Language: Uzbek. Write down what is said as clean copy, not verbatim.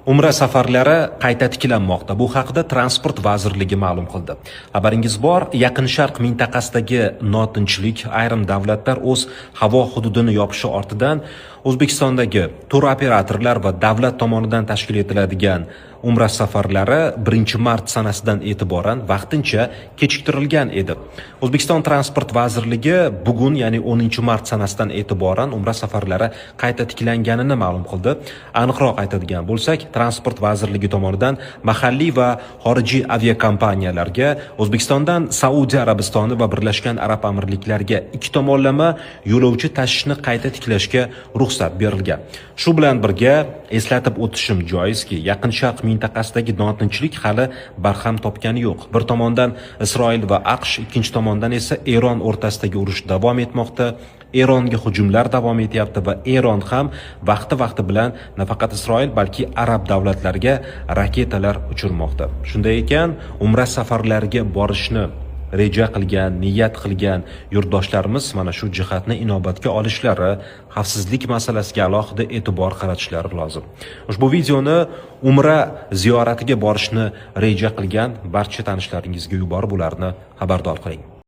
Umra safarlari qayta tiklanmoqda. Bu haqida Transport vazirligi ma'lum qildi. Xabaringiz bor, Yaqin Sharq mintaqasidagi notinchlik, ayrim davlatlar o'z havo hududini yopishi ortidan O'zbekistondagi turoperatorlar va davlat tomonidan tashkil etiladigan umra safarlari 1-mart sanasidan e'tiboran vaqtincha kechiktirilgan edi. O'zbekiston Transport vazirligi bugun, ya'ni 10-mart sanasidan e'tiboran umra safarlari qayta tiklanganini ma'lum qildi. Aniqroq aytadigan bo'lsak, Transport vazirligi tomonidan mahalliy va xorijiy aviakompaniyalarga O'zbekistondan Saudiya Arabistoni va Birlashgan Arab Amirliklariga ikki tomonlama yo'lovchi tashishni qayta tiklashga ruxsat berilgan. Shu bilan birga eslatib o'tishim joizki, Yaqin Sharq mintaqasidagi notinchlik hali barham topgani yo'q. Bir tomondan Isroil va AQSh, ikkinchi tomondan esa Eron o'rtasidagi urush davom etmoqda. Eronga hujumlar davom etyapti va Eron ham vaqti bilan nafaqat Isroil, balki arab davlatlariga raketalar uchirmoqda. Shunday ekan, umra safarlariga borishni reja qilgan, niyat qilgan yurtdoshlarimiz mana shu jihatni inobatga olishlari, xavfsizlik masalasiga alohida e'tibor qaratishlari lozim. Ushbu videoni umra ziyoratiga borishni reja qilgan barcha tanishlaringizga yuborib ularni xabardor qiling.